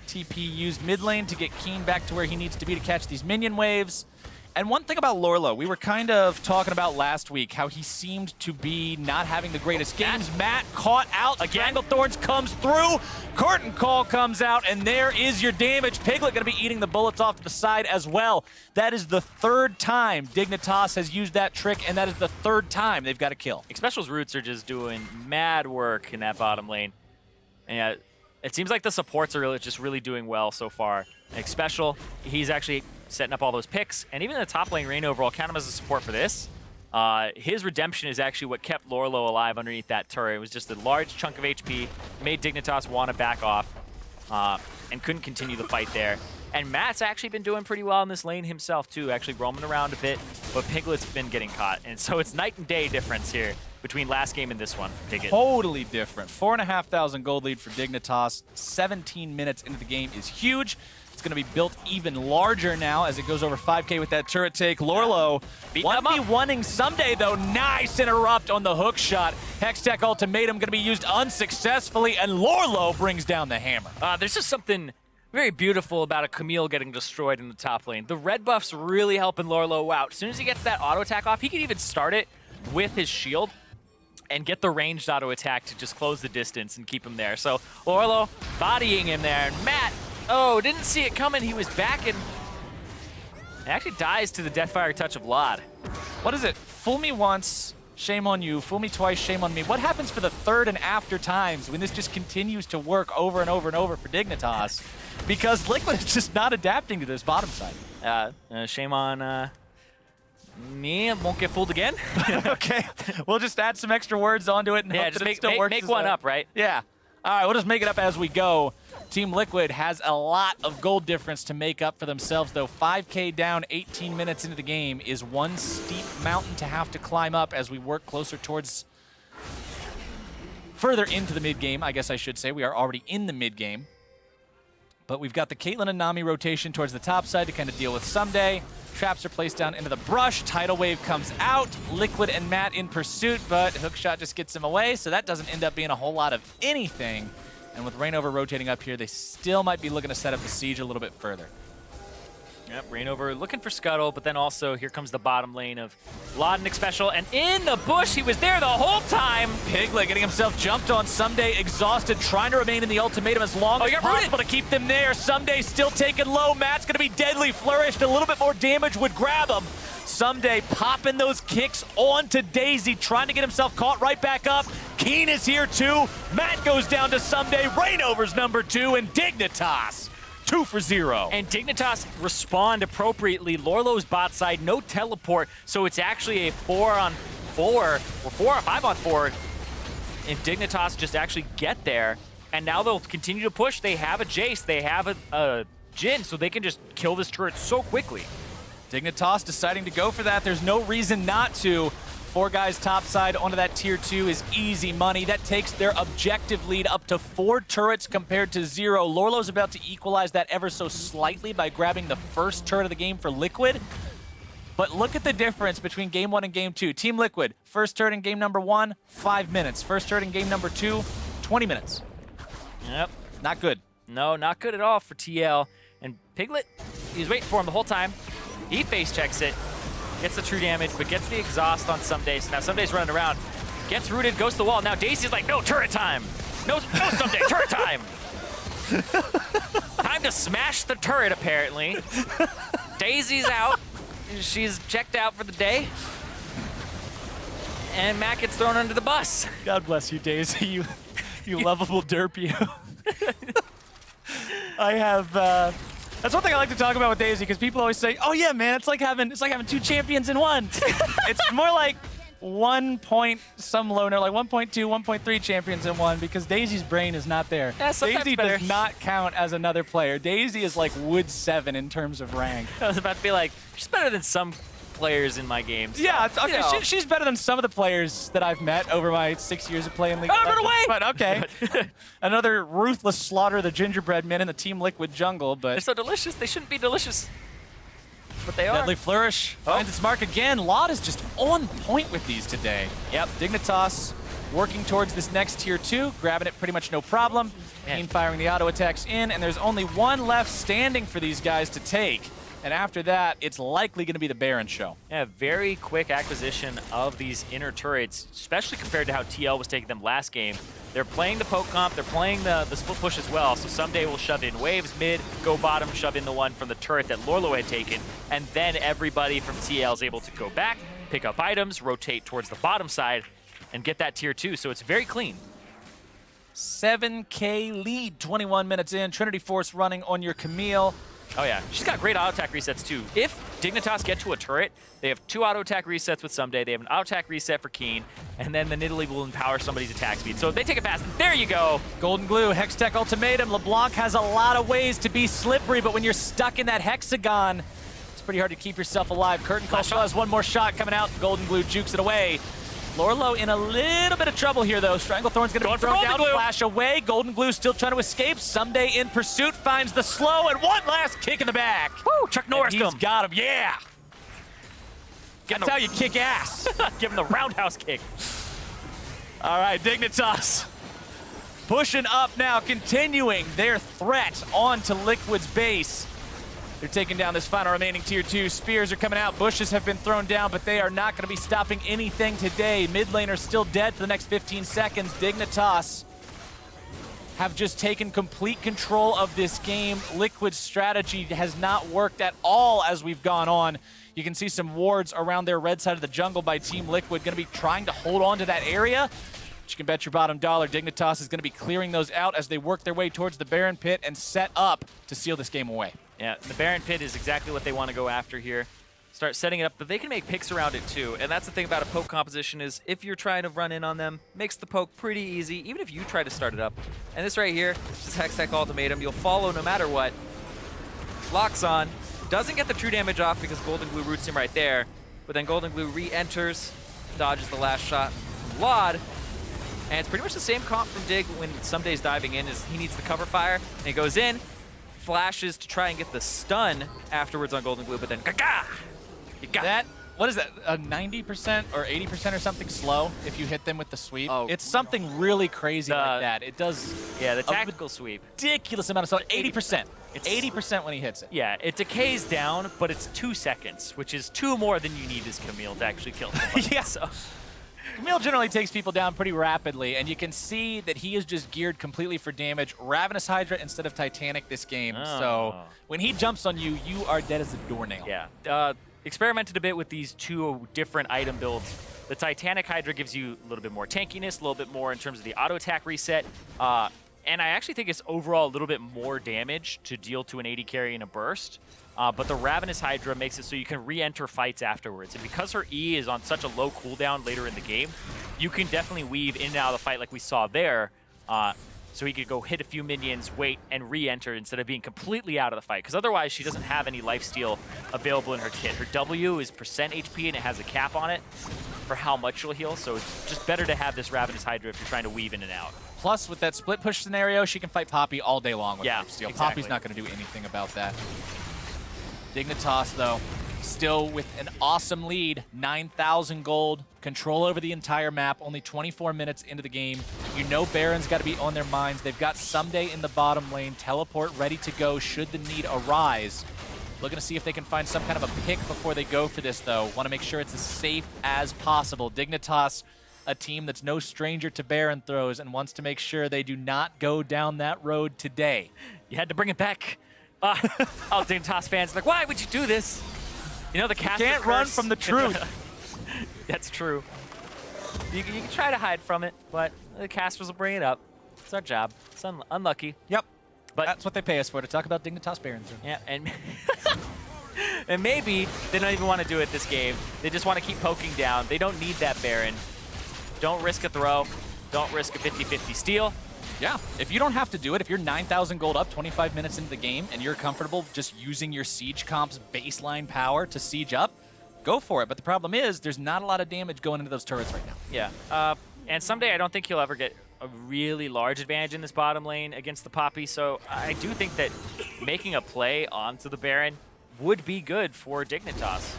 TP used mid lane to get Keen back to where he needs to be to catch these minion waves. And one thing about Lorlo, we were kind of talking about last week how he seemed to be not having the greatest games. Matt caught out. Again? Stranglethorns comes through. Curtain call comes out, and there is your damage. Piglet going to be eating the bullets off to the side as well. That is the 3rd time Dignitas has used that trick, and that is the 3rd time they've got a kill. Special's roots are just doing mad work in that bottom lane. And it seems like the supports are just really doing well so far. Like Special, he's actually setting up all those picks, and even in the top lane, Rainover, I'll count him as a support for this. His redemption is actually what kept Lorlo alive underneath that turret. It was just a large chunk of HP, made Dignitas want to back off, and couldn't continue the fight there. And Matt's actually been doing pretty well in this lane himself too, actually roaming around a bit, but Piglet's been getting caught. And so it's night and day difference here between last game and this one for Piglet. Totally different. 4,500 gold lead for Dignitas. 17 minutes into the game is huge. It's going to be built even larger now as it goes over 5K with that turret take. Lorlo 1v1ing Someday, though. Nice interrupt on the hook shot. Hextech ultimatum going to be used unsuccessfully, and Lorlo brings down the hammer. There's just something very beautiful about a Camille getting destroyed in the top lane. The red buff's really helping Lorlo out. As soon as he gets that auto attack off, he can even start it with his shield and get the ranged auto attack to just close the distance and keep him there. So Lorlo bodying him there, and Matt, oh, didn't see it coming. He was back and actually dies to the Deathfire touch of Lod. What is it? Fool me once, shame on you. Fool me twice, shame on me. What happens for the 3rd and after times when this just continues to work over and over and over for Dignitas? Because Liquid is just not adapting to this bottom side. Shame on me. I won't get fooled again. Okay, we'll just add some extra words onto it and hope just that it still works. make one up, right? Yeah. All right, we'll just make it up as we go. Team Liquid has a lot of gold difference to make up for themselves, though. 5K down 18 minutes into the game is one steep mountain to have to climb up as we work closer towards further into the mid-game, I guess I should say. We are already in the mid-game. But we've got the Caitlyn and Nami rotation towards the top side to kind of deal with Someday. Traps are placed down into the brush. Tidal Wave comes out. Liquid and Matt in pursuit, but Hookshot just gets him away, so that doesn't end up being a whole lot of anything. And with Rainover rotating up here, they still might be looking to set up the siege a little bit further. Yep, Rainover looking for Scuttle, but then also here comes the bottom lane of Lodnick Special, and in the bush, he was there the whole time. Piglet getting himself jumped on. Someday exhausted, trying to remain in the ultimatum as long as possible to keep them there. Someday still taken low. Matt's going to be deadly flourished. A little bit more damage would grab him. Someday popping those kicks onto Daisy, trying to get himself caught right back up. Keen is here too. Matt goes down to Someday. Rainover's number 2, and Dignitas 2 for 0. And Dignitas respond appropriately. Lorlo's bot side, no teleport, so it's actually a 4-on-4 or 4 or 5-on-4. If Dignitas just actually get there, and now they'll continue to push. They have a Jace, they have a Jhin, so they can just kill this turret so quickly. Dignitas deciding to go for that. There's no reason not to. 4 guys topside onto that tier 2 is easy money. That takes their objective lead up to 4 turrets compared to 0. Lorlo's about to equalize that ever so slightly by grabbing the first turret of the game for Liquid. But look at the difference between game 1 and game 2. Team Liquid, first turret in game number 1, 5 minutes. First turret in game number 2, 20 minutes. Yep. Not good. No, not good at all for TL. And Piglet, he was waiting for him the whole time. He face checks it, gets the true damage, but gets the exhaust on Someday. So now Someday's running around, gets rooted, goes to the wall. Now Daisy's like, no, turret time. No Someday, turret time. Time to smash the turret, apparently. Daisy's out. She's checked out for the day. And Matt gets thrown under the bus. God bless you, Daisy. You lovable derp, you. I have. That's one thing I like to talk about with Daisy, because people always say, "Oh yeah, man, it's like having 2 champions in one." It's more like 1 point some loner, like 1.2, 1.3 champions in one, because Daisy's brain is not there. Yeah, sometimes Daisy better. does not count as another player. Daisy is like Wood 7 in terms of rank. I was about to be like, she's better than some players in my games. So, Yeah, okay, you know. she's better than some of the players that I've met over my 6 years of playing League of Oh, run Legends. away! But okay. Another ruthless slaughter of the gingerbread men in the Team Liquid jungle, They're but so delicious. They shouldn't be delicious. But they are. Deadly Flourish finds its mark again. Lot is just on point with these today. Yep, Dignitas working towards this next tier 2, grabbing it pretty much no problem. Man. Keen firing the auto attacks in, and there's only 1 left standing for these guys to take. And after that, it's likely going to be the Baron show. Yeah, very quick acquisition of these inner turrets, especially compared to how TL was taking them last game. They're playing the poke comp, they're playing the split push as well, so Someday will shove in waves mid, go bottom, shove in the one from the turret that Lorlo had taken, and then everybody from TL is able to go back, pick up items, rotate towards the bottom side, and get that tier 2, so it's very clean. 7K lead, 21 minutes in. Trinity Force running on your Camille. Oh yeah, she's got great auto attack resets too. If Dignitas get to a turret, they have 2 auto attack resets with Someday, they have an auto attack reset for Keen, and then the Nidalee will empower somebody's attack speed. So if they take it fast, there you go. Golden Glue, Hextech Ultimatum. LeBlanc has a lot of ways to be slippery, but when you're stuck in that hexagon, it's pretty hard to keep yourself alive. Curtain Call still has 1 more shot coming out. Golden Glue jukes it away. Lorlo in a little bit of trouble here, though. Stranglethorn's going to be thrown down, flash away. Golden Glue still trying to escape. Someday in pursuit, finds the slow, and 1 last kick in the back. Woo, Chuck Norris He's got him, yeah. That's how you kick ass. Give him the roundhouse kick. All right, Dignitas pushing up now, continuing their threat onto Liquid's base. They're taking down this final remaining tier 2. Spears are coming out. Bushes have been thrown down, but they are not going to be stopping anything today. Mid laner still dead for the next 15 seconds. Dignitas have just taken complete control of this game. Liquid's strategy has not worked at all as we've gone on. You can see some wards around their red side of the jungle by Team Liquid, going to be trying to hold on to that area. But you can bet your bottom dollar Dignitas is going to be clearing those out as they work their way towards the Baron Pit and set up to seal this game away. Yeah, the Baron Pit is exactly what they want to go after here. Start setting it up, but they can make picks around it too. And that's the thing about a poke composition is if you're trying to run in on them, makes the poke pretty easy, even if you try to start it up. And this right here, this is Hextech Ultimatum. You'll follow no matter what. Locks on. Doesn't get the true damage off because Golden Glue roots him right there. But then Golden Glue re-enters, dodges the last shot from Lod. And it's pretty much the same comp from Dig when Someday's diving in, is he needs the cover fire, and he goes in, flashes to try and get the stun afterwards on Golden Glue, but then gaga! You got that. What is that? A 90% or 80% or something slow if you hit them with the sweep? Oh, it's something really crazy like that. It does yeah, the tactical sweep. Ridiculous amount of slow. 80%. It's 80% when he hits it. Yeah, it decays down, but it's 2 seconds, which is 2 more than you need as Camille to actually kill him. Yeah. So Camille generally takes people down pretty rapidly, and you can see that he is just geared completely for damage. Ravenous Hydra instead of Titanic this game. Oh. So when he jumps on you, you are dead as a doornail. Yeah. experimented a bit with these two different item builds. The Titanic Hydra gives you a little bit more tankiness, a little bit more in terms of the auto attack reset, and I actually think it's overall a little bit more damage to deal to an AD carry in a burst. But the Ravenous Hydra makes it so you can re-enter fights afterwards. And because her E is on such a low cooldown later in the game, you can definitely weave in and out of the fight like we saw there. So he could go hit a few minions, wait, and re-enter instead of being completely out of the fight. Because otherwise, she doesn't have any lifesteal available in her kit. Her W is % HP, and it has a cap on it for how much she'll heal. So it's just better to have this Ravenous Hydra if you're trying to weave in and out. Plus, with that split push scenario, she can fight Poppy all day long with lifesteal. Exactly. Poppy's not going to do anything about that. Dignitas, though, still with an awesome lead, 9,000 gold, control over the entire map, only 24 minutes into the game. You know Baron's got to be on their minds. They've got Someday in the bottom lane, teleport ready to go should the need arise. Looking to see if they can find some kind of a pick before they go for this, though. Want to make sure it's as safe as possible. Dignitas, a team that's no stranger to Baron throws and wants to make sure they do not go down that road today. You had to bring it back. Oh, Dignitas fans, like, why would you do this? You know the caster Can't run curse? from the truth. That's true. You can try to hide from it, but the casters will bring it up. It's our job. It's unlucky. Yep. But That's what they pay us for, to talk about Dignitas Baron. yeah, and and maybe they don't even want to do it this game. They just want to keep poking down. They don't need that Baron. Don't risk a throw. Don't risk a 50-50 steal. Yeah, if you don't have to do it, if you're 9,000 gold up 25 minutes into the game and you're comfortable just using your Siege comp's baseline power to siege up, go for it. But the problem is there's not a lot of damage going into those turrets right now. Yeah, and someday I don't think he'll ever get a really large advantage in this bottom lane against the Poppy, so I do think that making a play onto the Baron would be good for Dignitas.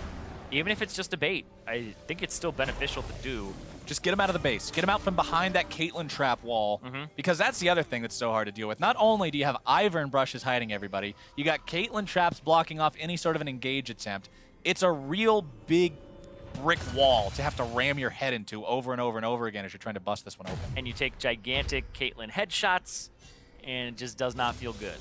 Even if it's just a bait, I think it's still beneficial to do. Just get him out of the base. Get him out from behind that Caitlyn trap wall, because that's the other thing that's so hard to deal with. Not only do you have Ivern brushes hiding everybody, you got Caitlyn traps blocking off any sort of an engage attempt. It's a real big brick wall to have to ram your head into over and over and over again as you're trying to bust this one open. And you take gigantic Caitlyn headshots, and it just does not feel good.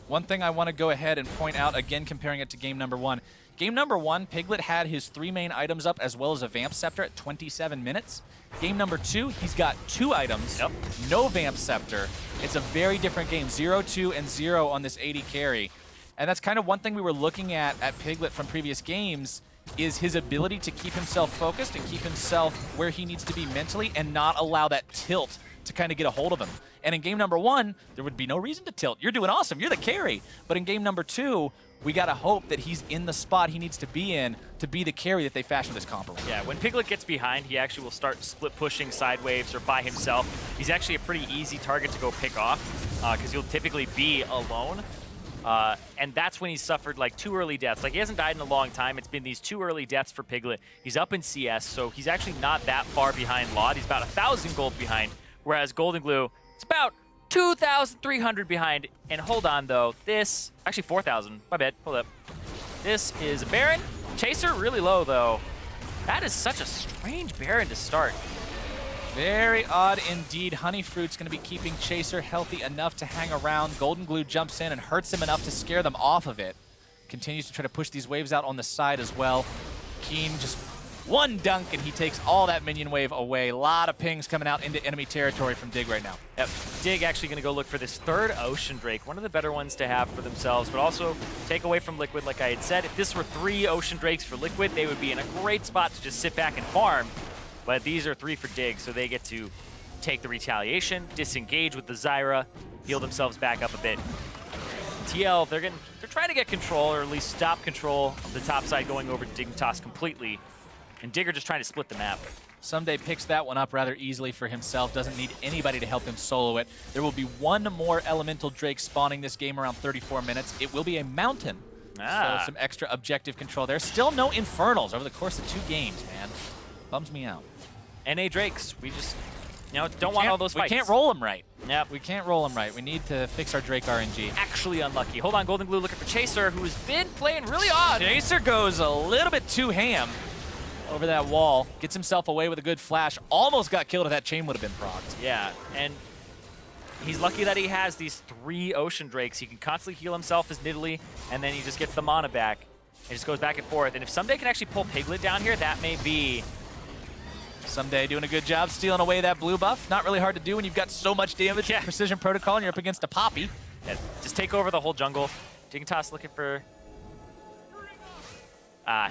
One thing I want to go ahead and point out, again comparing it to game number one. Game number one, Piglet had his 3 main items up as well as a Vamp Scepter at 27 minutes. Game number two, he's got 2 items, no Vamp Scepter. It's a very different game, 0-2 and 0 on this AD carry. And that's kind of one thing we were looking at Piglet from previous games, is his ability to keep himself focused and keep himself where he needs to be mentally and not allow that tilt to kind of get a hold of him. And in game number one, there would be no reason to tilt. You're doing awesome, you're the carry. But in game number two, we gotta hope that he's in the spot he needs to be the carry that they fashioned this comp around. Yeah, when Piglet gets behind, he actually will start split pushing side waves or by himself. He's actually a pretty easy target to go pick off because he'll typically be alone. And that's when he's suffered like 2 early deaths. Like he hasn't died in a long time. It's been these 2 early deaths for Piglet. He's up in CS, so he's actually not that far behind Laud. He's about 1,000 gold behind, whereas Golden Glue, it's about 2,300 behind. And hold on though, this, actually 4,000, my bad, hold up. This is a Baron. Chaser really low though. That is such a strange Baron to start. Very odd indeed. Honeyfruit's going to be keeping Chaser healthy enough to hang around. Golden Glue jumps in and hurts him enough to scare them off of it. Continues to try to push these waves out on the side as well. Keen just one dunk and he takes all that minion wave away. A lot of pings coming out into enemy territory from Dig right now. Yep. Dig actually going to go look for this 3rd Ocean Drake, one of the better ones to have for themselves, but also take away from Liquid like I had said. If this were 3 Ocean Drakes for Liquid, they would be in a great spot to just sit back and farm. But these are 3 for Dig, so they get to take the retaliation, disengage with the Zyra, heal themselves back up a bit. TL, they're trying to get control, or at least stop control of the top side going over to Dignitas completely. And Digger just trying to split the map. Someday picks that one up rather easily for himself, doesn't need anybody to help him solo it. There will be 1 more Elemental Drake spawning this game around 34 minutes. It will be a Mountain. So some extra objective control there. Still no Infernals over the course of 2 games, man. Bums me out. NA Drakes, we just, don't want all those fights. We can't roll them right. Yep. We can't roll them right. We need to fix our Drake RNG. Actually unlucky. Hold on, Golden Glue looking for Chaser, who's been playing really odd. Chaser goes a little bit too ham over that wall. Gets himself away with a good flash. Almost got killed if that chain would have been procced. Yeah, and he's lucky that he has these 3 Ocean Drakes. He can constantly heal himself as Nidalee, and then he just gets the mana back. It just goes back and forth. And if Someday can actually pull Piglet down here, that may be... Someday doing a good job stealing away that blue buff. Not really hard to do when you've got so much damage in Precision Protocol and you're up against a Poppy. Yeah, just take over the whole jungle. Dignitas looking for...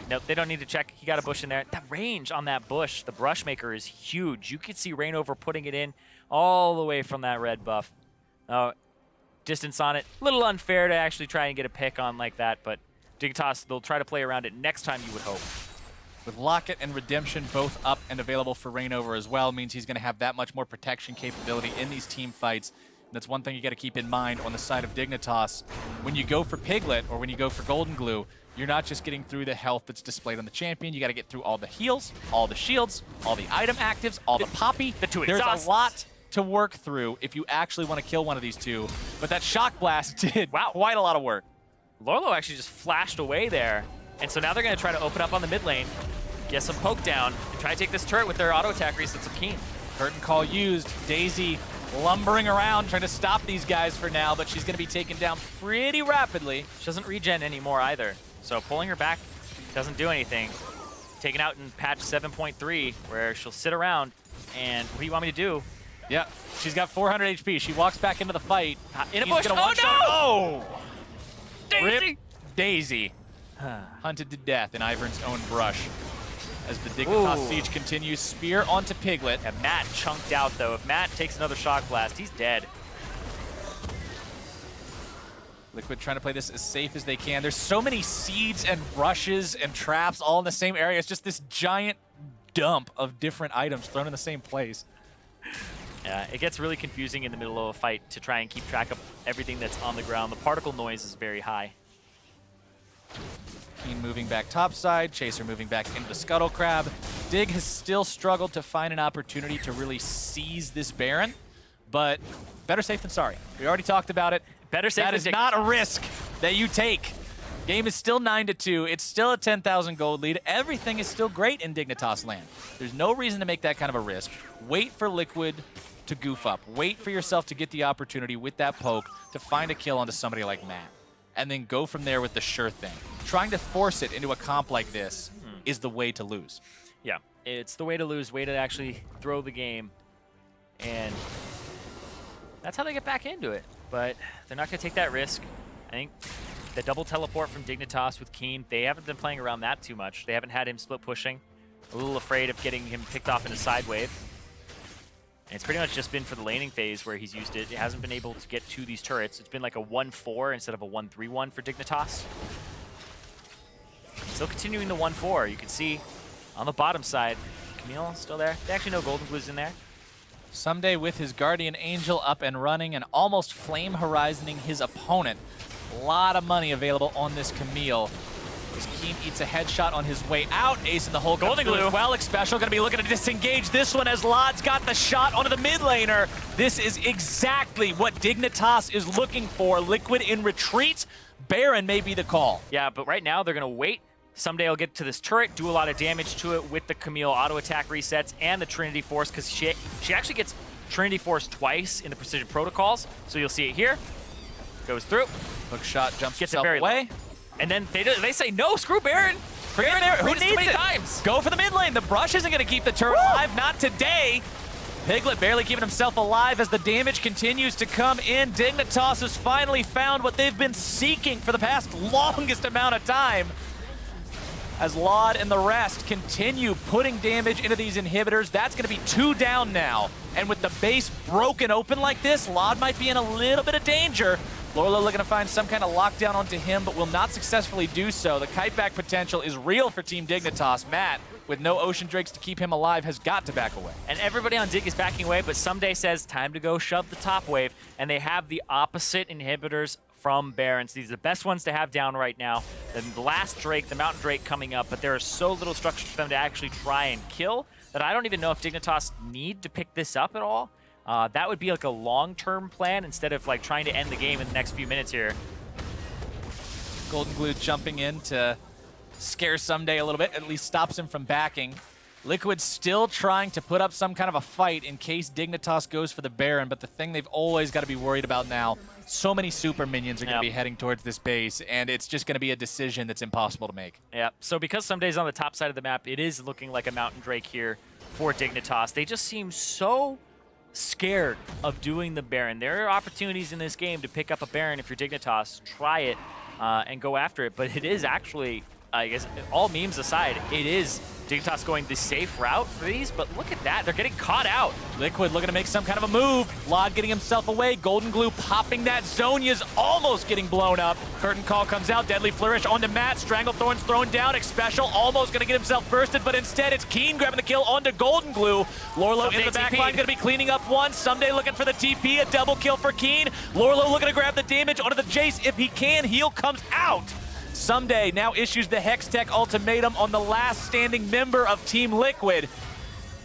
Nope, they don't need to check. He got a bush in there. That range on that bush, the Brushmaker, is huge. You could see Rainover putting it in all the way from that red buff. Oh, distance on it. A little unfair to actually try and get a pick on like that, but Dignitas, they'll try to play around it next time, you would hope. With Locket and Redemption both up and available for Rainover as well, means he's going to have that much more protection capability in these team fights. And that's one thing you got to keep in mind on the side of Dignitas. When you go for Piglet or when you go for Golden Glue, you're not just getting through the health that's displayed on the champion. You got to get through all the heals, all the shields, all the item actives, all the Poppy. The two There's exhausts. a lot to work through if you actually want to kill one of these two. But that Shock Blast did quite a lot of work. Lorlo actually just flashed away there. And so now they're going to try to open up on the mid lane, get some poke down, and try to take this turret with their auto attack resets of Keen. Curtain call used. Daisy lumbering around trying to stop these guys for now, but she's going to be taken down pretty rapidly. She doesn't regen anymore either. So pulling her back doesn't do anything. Taken out in patch 7.3, where she'll sit around, and what do you want me to do? Yeah, she's got 400 HP. She walks back into the fight. In a He's bush. gonna Oh, one-shot- no! Oh! Daisy! Rip Daisy. Hunted to death in Ivern's own brush. As the Dignitas siege continues, spear onto Piglet. Yeah, Matt chunked out, though. If Matt takes another shock blast, he's dead. Liquid trying to play this as safe as they can. There's so many seeds and brushes and traps all in the same area. It's just this giant dump of different items thrown in the same place. Yeah, it gets really confusing in the middle of a fight to try and keep track of everything that's on the ground. The particle noise is very high. Keen moving back topside, Chaser moving back into the Scuttle Crab. Dig has still struggled to find an opportunity to really seize this Baron, but better safe than sorry. We already talked about it. Better safe That than is not a risk that you take. Game is still 9-2. It's still a 10,000 gold lead. Everything is still great in Dignitas land. There's no reason to make that kind of a risk. Wait for Liquid to goof up. Wait for yourself to get the opportunity with that poke to find a kill onto somebody like Matt. And then go from there with the sure thing. Trying to force it into a comp like this is the way to lose. Yeah, it's the way to lose, way to actually throw the game. And that's how they get back into it. But they're not going to take that risk. I think the double teleport from Dignitas with Keen, they haven't been playing around that too much. They haven't had him split pushing. A little afraid of getting him picked off in a side wave. And it's pretty much just been for the laning phase where he's used it. It hasn't been able to get to these turrets. It's been like a 1-4 instead of a 1-3-1 for Dignitas. Still continuing the 1-4. You can see on the bottom side, Camille still there. They actually know Golden Glue's in there. Someday with his Guardian Angel up and running and almost flame horizoning his opponent. A lot of money available on this Camille. As Keen eats a headshot on his way out. Ace in the hole. Golden Glue. Well, Special going to be looking to disengage this one as Lod's got the shot onto the mid laner. This is exactly what Dignitas is looking for. Liquid in retreat. Baron may be the call. Yeah, but right now they're going to wait. Someday I'll get to this turret, do a lot of damage to it with the Camille auto attack resets and the Trinity Force, because she actually gets Trinity Force twice in the Precision Protocols. So you'll see it here. Goes through. Hook shot jumps Gets it himself very away. And then they say, no, screw Baron. Baron, who Baron's too needs many it? times. Go for the mid lane. The brush isn't going to keep the turret alive. Not today. Piglet barely keeping himself alive as the damage continues to come in. Dignitas has finally found what they've been seeking for the past longest amount of time. As Laud and the rest continue putting damage into these inhibitors. That's going to be 2 down now. And with the base broken open like this, Laud might be in a little bit of danger. Lorlo looking to find some kind of lockdown onto him, but will not successfully do so. The kiteback potential is real for Team Dignitas. Matt, with no Ocean Drakes to keep him alive, has got to back away. And everybody on Dig is backing away, but Someday says time to go shove the top wave. And they have the opposite inhibitors from Barons. These are the best ones to have down right now. The last Drake, the Mountain Drake coming up, but there is so little structure for them to actually try and kill that I don't even know if Dignitas need to pick this up at all. That would be like a long-term plan instead of like trying to end the game in the next few minutes here. Golden Glue jumping in to scare Someday a little bit, at least stops him from backing. Liquid still trying to put up some kind of a fight in case Dignitas goes for the Baron, but the thing they've always got to be worried about now, so many super minions are going to be heading towards this base, and it's just going to be a decision that's impossible to make. Yeah, so because Someday's on the top side of the map, it is looking like a Mountain Drake here for Dignitas. They just seem so scared of doing the Baron. There are opportunities in this game to pick up a Baron if you're Dignitas. Try it and go after it, but it is actually, I guess, all memes aside, it is Dignitas going the safe route for these, but look at that. They're getting caught out. Liquid looking to make some kind of a move. Lod getting himself away. Golden Glue popping that. Zonya's almost getting blown up. Curtain Call comes out. Deadly Flourish onto Matt. Stranglethorn's thrown down. Xpecial almost going to get himself bursted, but instead it's Keen grabbing the kill onto Golden Glue. Lorlo in the back line going to be cleaning up one. Someday looking for the TP. A double kill for Keen. Lorlo looking to grab the damage onto the Jace. If he can, heal comes out. Someday now issues the Hextech ultimatum on the last standing member of Team Liquid.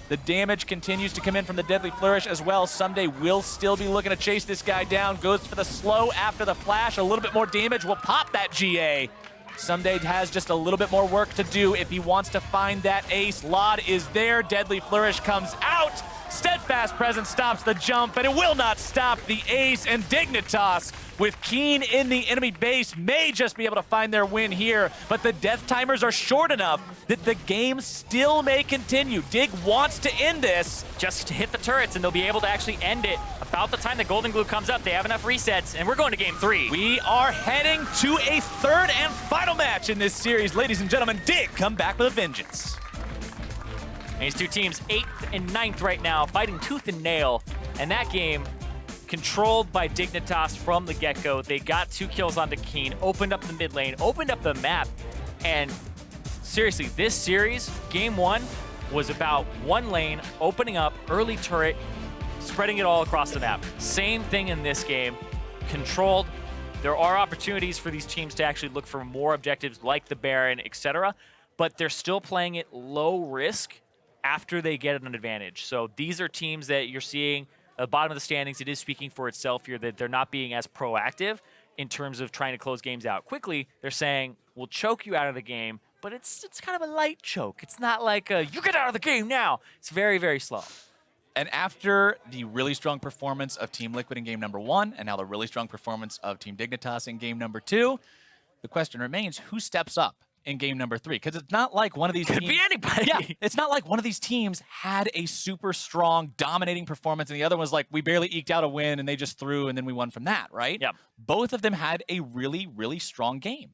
The damage continues to come in from the Deadly Flourish as well. Someday will still be looking to chase this guy down. Goes for the slow after the flash. A little bit more damage will pop that GA. Someday has just a little bit more work to do if he wants to find that ace. Lod is there. Deadly Flourish comes out. Steadfast Presence stops the jump, but it will not stop the ace. And Dignitas, with Keen in the enemy base, may just be able to find their win here, but the death timers are short enough that the game still may continue. Dig wants to end this. Just to hit the turrets, and they'll be able to actually end it about the time the Golden Glue comes up. They have enough resets, and we're going to game 3. We are heading to a third and final match in this series. Ladies and gentlemen, Dig come back with a vengeance. These two teams, 8th and 9th right now, fighting tooth and nail. And that game, controlled by Dignitas from the get-go. They got 2 kills onto Keen, opened up the mid lane, opened up the map. And seriously, this series, game 1, was about one lane, opening up, early turret, spreading it all across the map. Same thing in this game, controlled. There are opportunities for these teams to actually look for more objectives like the Baron, etc. But they're still playing it low risk after they get an advantage. So these are teams that you're seeing at the bottom of the standings. It is speaking for itself here that they're not being as proactive in terms of trying to close games out quickly. They're saying, we'll choke you out of the game, but it's kind of a light choke. It's not like you get out of the game now. It's very, very slow. And after the really strong performance of Team Liquid in game number 1, and now the really strong performance of Team Dignitas in game number 2, the question remains, who steps up in game number 3? Because it's not like one of these teams... Could be anybody. Yeah, it's not like one of these teams had a super strong, dominating performance, and the other was like, we barely eked out a win, and they just threw, and then we won from that, right? Yep. Both of them had a really, really strong game.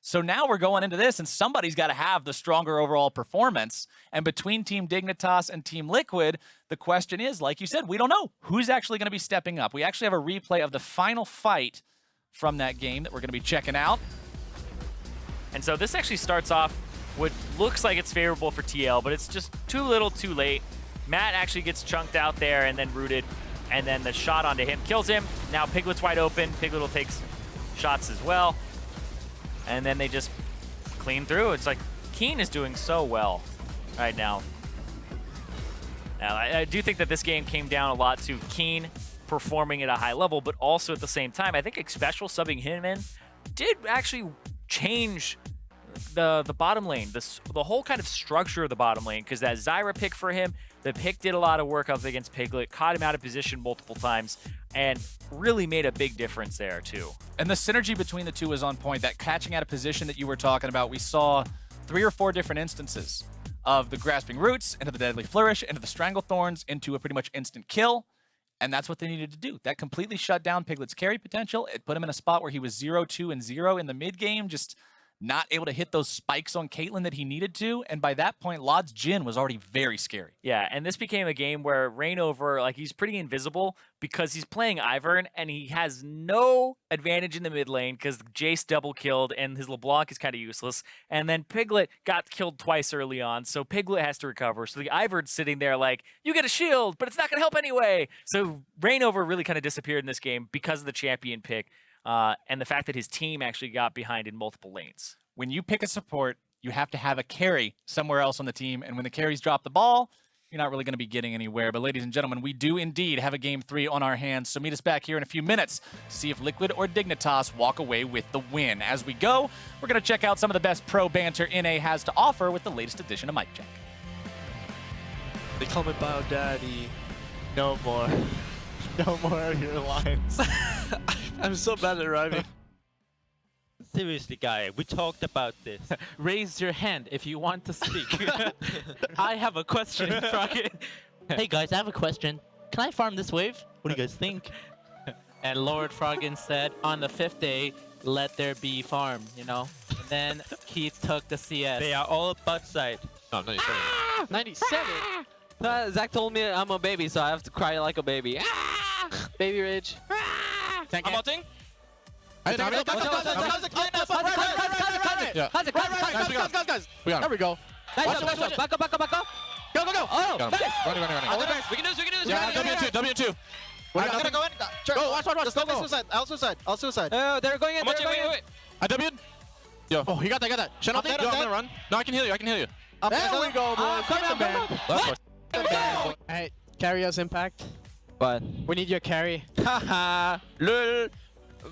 So now we're going into this, and somebody's got to have the stronger overall performance. And between Team Dignitas and Team Liquid, the question is, like you said, we don't know who's actually going to be stepping up. We actually have a replay of the final fight from that game that we're going to be checking out. And so this actually starts off what looks like it's favorable for TL, but it's just too little too late. Matt actually gets chunked out there and then rooted, and then the shot onto him kills him. Now Piglet's wide open. Piglet will take shots as well. And then they just clean through. It's like Keen is doing so well right now. Now, I do think that this game came down a lot to Keen performing at a high level, but also at the same time, I think Xpecial subbing him in did actually change the bottom lane, the whole kind of structure of the bottom lane, because that Zyra pick for him, the pick did a lot of work up against Piglet, caught him out of position multiple times, and really made a big difference there too. And the synergy between the two is on point. That catching out of position that you were talking about, we saw 3 or 4 different instances of the Grasping Roots into the Deadly Flourish, into the Stranglethorns, into a pretty much instant kill. And that's what they needed to do. That completely shut down Piglet's carry potential. It put him in a spot where he was 0-2 and 0 in the mid game, just not able to hit those spikes on Caitlyn that he needed to. And by that point, Lod's Jhin was already very scary. Yeah, and this became a game where Reignover, like, he's pretty invisible because he's playing Ivern, and he has no advantage in the mid lane because Jace double killed, and his LeBlanc is kind of useless. And then Piglet got killed twice early on, so Piglet has to recover. So the Ivern's sitting there like, you get a shield, but it's not going to help anyway. So Reignover really kind of disappeared in this game because of the champion pick. And the fact that his team actually got behind in multiple lanes. When you pick a support, you have to have a carry somewhere else on the team. And when the carries drop the ball, you're not really going to be getting anywhere. But ladies and gentlemen, we do indeed have a game 3 on our hands. So meet us back here in a few minutes to see if Liquid or Dignitas walk away with the win. As we go, we're going to check out some of the best pro banter NA has to offer with the latest edition of Mic Check. They call me Bio Daddy. No more. No more of your lines. I'm so bad at rhyming. Seriously, guy, we talked about this. Raise your hand if you want to speak. I have a question, Froggy. Hey guys, I have a question. Can I farm this wave? What do you guys think? And Lord Froggen said, on the 5th day, let there be farm, you know? And then Keith took the CS. They are all butt side. No, 97. 97. Zach told me I'm a baby, so I have to cry like a baby. Baby rage. I'm ulting. Hey, Tommy, Guys, we got there we go. Nice Watch job, it, nice job. Back up, back up, back up. Go, go, go. Oh, Got him. nice. Running. We can do this, we can do this. Yeah, W2. I'm gonna go in. Go, watch. Just go. I'll suicide. They're going in, I'm they're ulting, going in. wait. I W'd. Yo. Oh, you got that. Shen I'm dead, Yo, I'm I'm dead. gonna run. No, I can heal you. There we go, boys. Come on. Alright, carry us, Impact. What? We need your carry. Haha. Lul.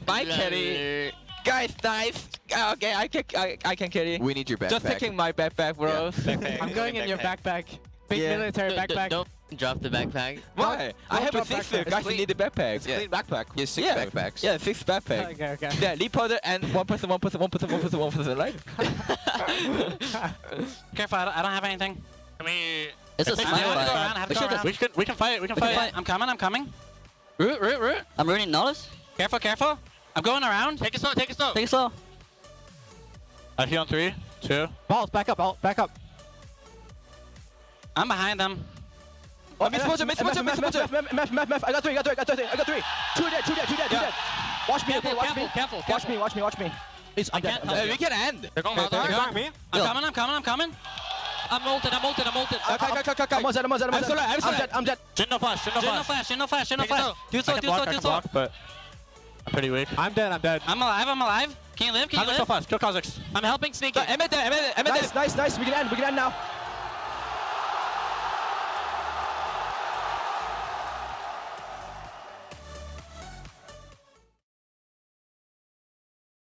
My carry. Guys, nice. Okay, I can carry. We need your backpack. Just taking my backpack, bro. I'm going in your backpack. Big military backpack. Don't drop the backpack. Why? I have a drop six backpack. guys. You need the backpacks. Yeah. Clean backpack. You have 6 Yeah. backpacks. Yeah, 6 backpack. Okay. Yeah, lead powder and one person, right? Careful, I don't have anything. It's a I have to go sniper. around, I have to go around. We can fight. I'm coming. Root. I'm ruining NALCS. Careful. I'm going around. Take it slow. Take it slow. I heal on 3, 2. Balls, back up. I'm behind them. Miss Mojo. Meth. I got three. 2 dead. Watch me, okay? Careful. Watch me. I can't help you. We can end. They're going Okay, mouth. they're going. Me. I'm coming. I'm ulted. Okay. I'm dead. I'm dead. Shin no flash. No flash. Take it slow. Do so. I can block, but I'm pretty weak. I'm dead. I'm alive. Can you live? Kha'Zix so fast. Kill Kha'Zix. I'm helping Sneaky. Emmet. Nice. We can end now.